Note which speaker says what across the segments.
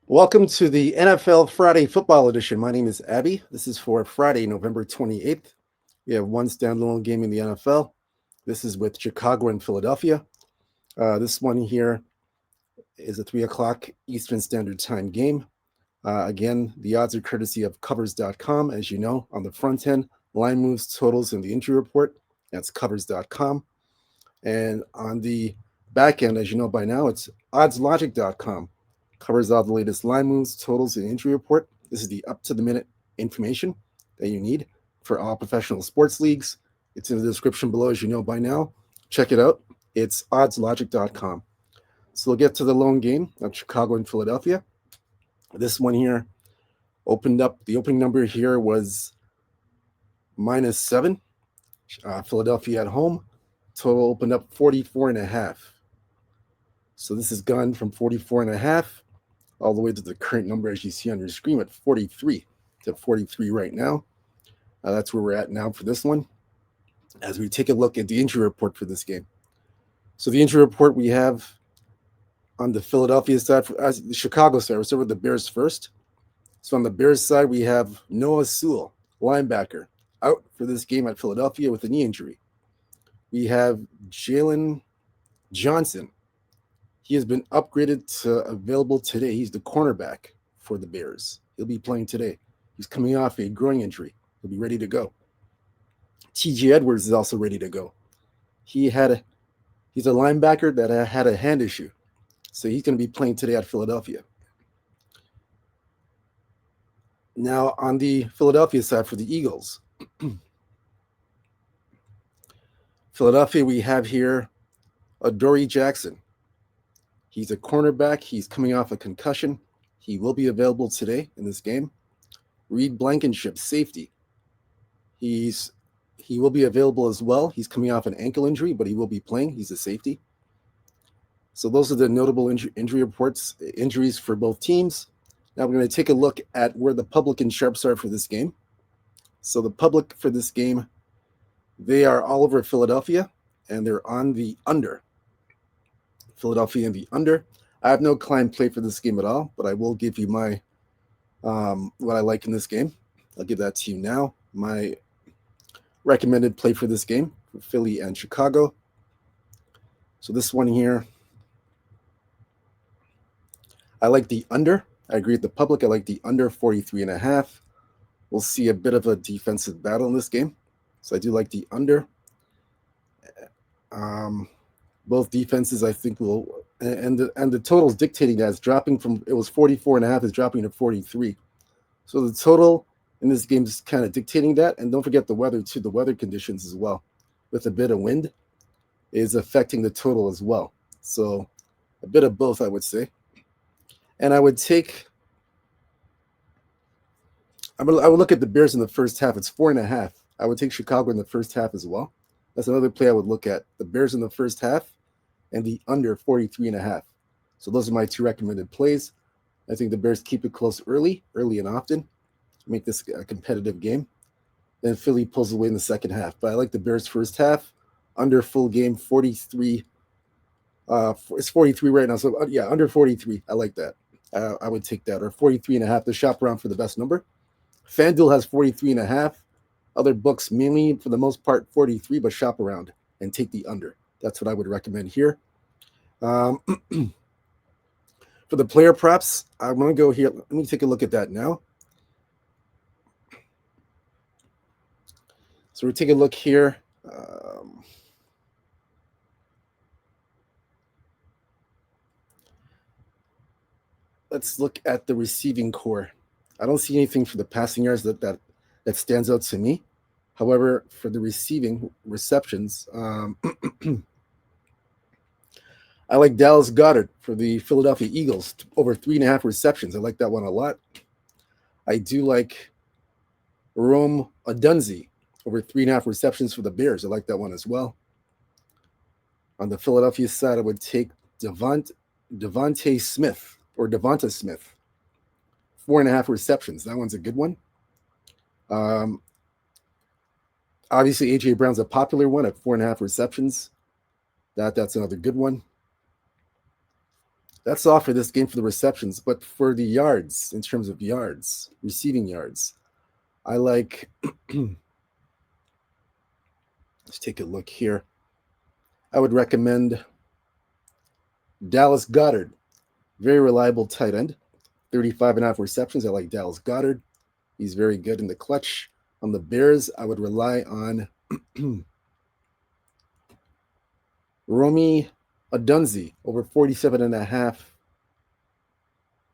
Speaker 1: Welcome to the NFL Friday Football Edition. My name is Abby. This is for Friday, November 28th. We have one standalone game in the NFL. This is with Chicago and Philadelphia. This one here is a 3 o'clock Eastern Standard Time game. Again, the odds are courtesy of covers.com. As you know, on the front end, line moves, totals, and the injury report. That's covers.com. And on the back end, as you know by now, it's oddslogic.com. Covers all the latest line moves, totals, and injury report. This is the up to the minute information that you need for all professional sports leagues. It's in the description below, as you know by now. Check it out. It's oddslogic.com. So we'll get to the lone game of Chicago and Philadelphia. This one here opened up, the opening number here was -7. Philadelphia at home. Total opened up 44.5. So this has gone from 44.5 all the way to the current number, as you see on your screen, at 43 to 43 right now. That's where we're at now for this one. As we take a look at the injury report for this game. So the injury report we have on the Philadelphia side, the Chicago side, we'll start with the Bears first. So on the Bears side, we have Noah Sewell, linebacker, out for this game at Philadelphia with a knee injury. We have Jalen Johnson. He has been upgraded to available today. He's the cornerback for the Bears. He'll be playing today. He's coming off a groin injury. He'll be ready to go. T.J. Edwards is also ready to go. He's a linebacker that had a hand issue. So he's going to be playing today at Philadelphia. Now on the Philadelphia side for the Eagles. Philadelphia, we have here Adoree Jackson. He's a cornerback. He's coming off a concussion. He will be available today in this game. Reed Blankenship, safety. He will be available as well. He's coming off an ankle injury, but he will be playing. He's a safety. So those are the notable injury reports, injuries for both teams. Now we're going to take a look at where the public and sharps are for this game. So the public for this game, they are all over Philadelphia, and they're on the under. Philadelphia in the under. I have no client play for this game at all, but I will give you my what I like in this game. I'll give that to you now. My recommended play for this game for Philly and Chicago. So this one here, I like the under. I agree with the public. I like the under 43.5. We'll see a bit of a defensive battle in this game. So I do like the under. Both defenses, I think, will, and the totals dictating that it's dropping from, it was 44.5, is dropping to 43. So the total in this game is kind of dictating that. And don't forget the weather too, the weather conditions as well, with a bit of wind, is affecting the total as well. So a bit of both, I would say. And I would look at the Bears in the first half. It's 4.5. I would take Chicago in the first half as well. That's another play I would look at. The Bears in the first half and the under 43.5. So those are my two recommended plays. I think the Bears keep it close early and often, make this a competitive game. Then Philly pulls away in the second half. But I like the Bears first half, under full game, 43. It's 43 right now. So yeah, under 43. I like that. I would take that. Or 43.5 to shop around for the best number. FanDuel has 43.5. Other books, mainly for the most part, 43, but shop around and take the under. That's what I would recommend here. For the player props, I'm going to go here. Let me take a look at that now. So we're taking a look here. Let's look at the receiving core. I don't see anything for the passing yards that stands out to me. However, for the receiving receptions, I like Dallas Goedert for the Philadelphia Eagles, over 3.5 receptions. I like that one a lot. I do like Rome Odunze, over 3.5 receptions for the Bears. I like that one as well. On the Philadelphia side, I would take Devonta Smith, 4.5 receptions. That one's a good one. Obviously, A.J. Brown's a popular one at 4.5 receptions. That's another good one. That's all for this game for the receptions. But for the yards, in terms of yards, receiving yards, I like. Let's take a look here. I would recommend Dallas Goddard, very reliable tight end, 35 and a half receptions. I like Dallas Goddard. He's very good in the clutch. On the Bears, I would rely on Romy Adunzi, over 47 and a half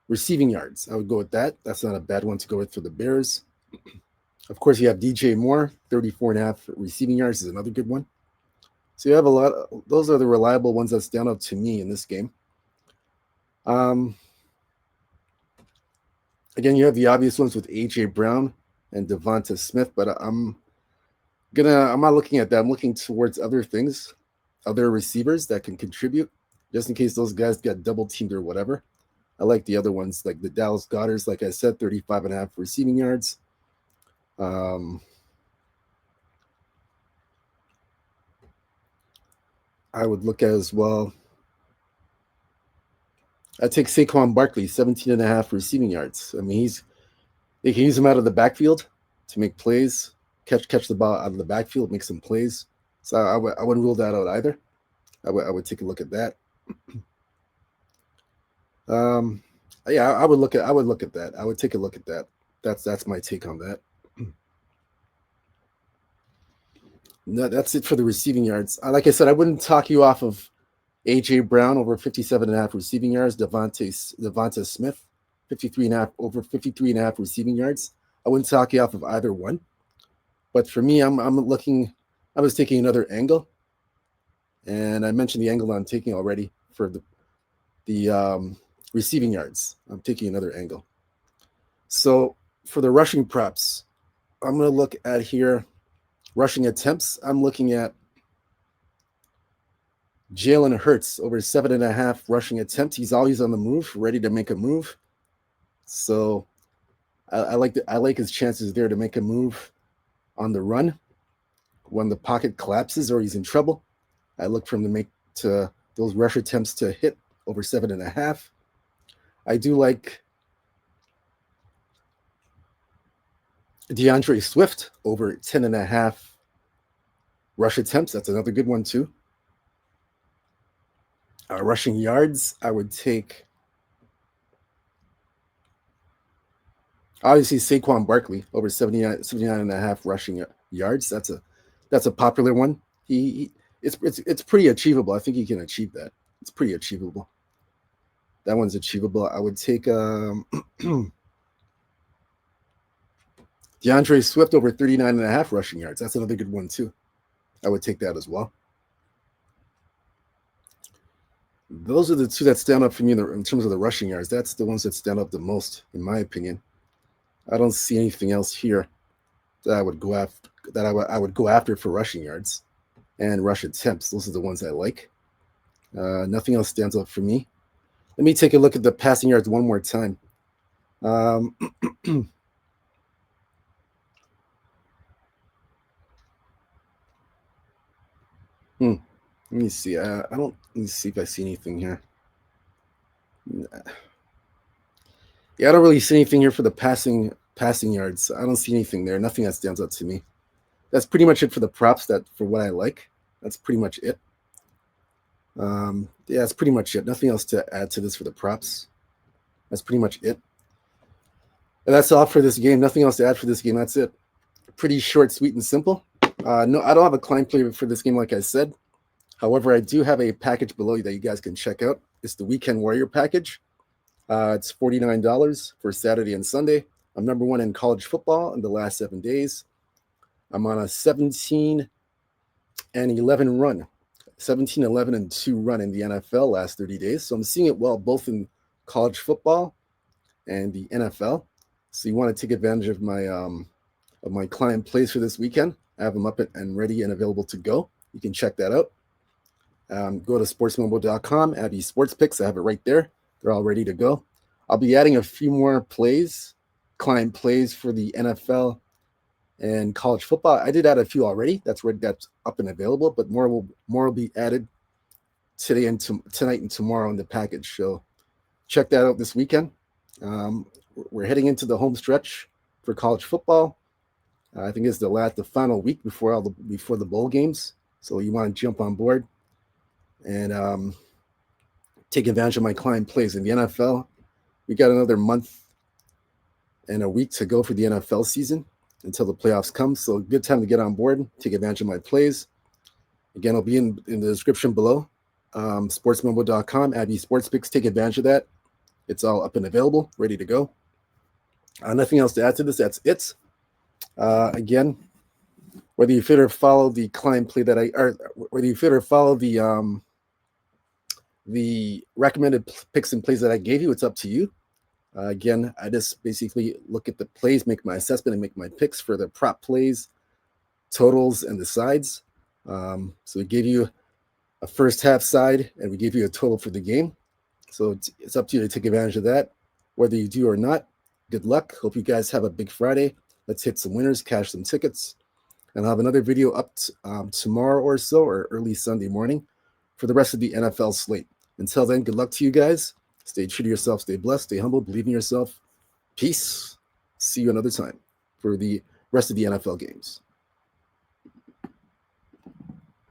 Speaker 1: receiving yards. I would go with that. That's not a bad one to go with for the Bears. Of course, you have DJ Moore, 34 and a half receiving yards is another good one. So you have a lot. Those are the reliable ones that stand out to me in this game. Um, Again, you have the obvious ones with AJ Brown and Devonta Smith, but I'm not looking at that. I'm looking towards other things, other receivers that can contribute, just in case those guys got double teamed or whatever. I like the other ones, like the Dallas Goddards, like I said, 35 and a half receiving yards. I would look at as well. I take Saquon Barkley, 17 and a half receiving yards. I mean, they can use him out of the backfield to make plays, catch the ball out of the backfield, make some plays. So I wouldn't rule that out either. I would take a look at that. Um, yeah, I would look at that. I would take a look at that. That's my take on that. No, that's it for the receiving yards. Like I said, I wouldn't talk you off of AJ Brown over 57 and a half receiving yards. Devonta Smith, 53 and a half over 53 and a half receiving yards. I wouldn't talk you off of either one. But for me, I'm looking. I was taking another angle, and I mentioned the angle I'm taking already for the receiving yards. I'm taking another angle. So for the rushing props, I'm going to look at here rushing attempts. I'm looking at Jalen Hurts over 7.5 rushing attempts. He's always on the move, ready to make a move. So I like his chances there to make a move on the run when the pocket collapses or he's in trouble. I look for him to make to those rush attempts to hit over 7.5. I do like DeAndre Swift over 10.5 rush attempts. That's another good one too. Rushing yards, I would take obviously Saquon Barkley over 79 and a half rushing yards. That's a popular one. It's pretty achievable. I think he can achieve that. It's pretty achievable. That one's achievable. I would take DeAndre Swift over 39 and a half rushing yards. That's another good one too. I would take that as well. Those are the two that stand up for me in terms of the rushing yards. That's the ones that stand up the most, in my opinion. I don't see anything else here that I would go after. I would go after for rushing yards and rush attempts. Those are the ones I like. Nothing else stands out for me. Let me take a look at the passing yards one more time. Let me see. I don't. Let me see if I see anything here. Yeah, I don't really see anything here for the passing yards. I don't see anything there. Nothing that stands out to me. That's pretty much it for the props. That for what I like. That's pretty much it. Yeah, that's pretty much it. Nothing else to add to this for the props. That's pretty much it. And that's all for this game. Nothing else to add for this game. That's it. Pretty short, sweet, and simple. No, I don't have a client play for this game, like I said. However, I do have a package below that you guys can check out. It's the Weekend Warrior package. It's $49 for Saturday and Sunday. I'm number one in college football in the last 7 days. I'm on a 17 and 11 run, 17, 11, and 2 run in the NFL last 30 days. So I'm seeing it well both in college football and the NFL. So you want to take advantage of my client plays for this weekend. I have them up and ready and available to go. You can check that out. Go to sportsmobile.com, Abby Sports Picks. I have it right there. They're all ready to go. I'll be adding a few more plays, client plays for the NFL and college football. I did add a few already. That's up and available, but more will be added today and tonight and tomorrow in the package. So check that out this weekend. We're heading into the home stretch for college football. I think it's the final week before the bowl games. So you want to jump on board and take advantage of my client plays in the NFL. We got another month and a week to go for the NFL season until the playoffs come. So good time to get on board, take advantage of my plays. Again, I'll be in the description below. Sportsmemo.com, Abby Sports Picks. Take advantage of that. It's all up and available, ready to go. Nothing else to add to this. That's it. Again, whether you fit or follow the client play that or whether you fit or follow the recommended picks and plays that I gave you, it's up to you. Again, I just basically look at the plays, make my assessment, and make my picks for the prop plays, totals, and the sides. So we gave you a first half side, and we gave you a total for the game. So it's up to you to take advantage of that, whether you do or not. Good luck. Hope you guys have a big Friday. Let's hit some winners, cash some tickets. And I'll have another video up tomorrow or so, or early Sunday morning, for the rest of the NFL slate. Until then, good luck to you guys. Stay true to yourself, stay blessed, stay humble, believe in yourself. Peace. See you another time for the rest of the NFL games.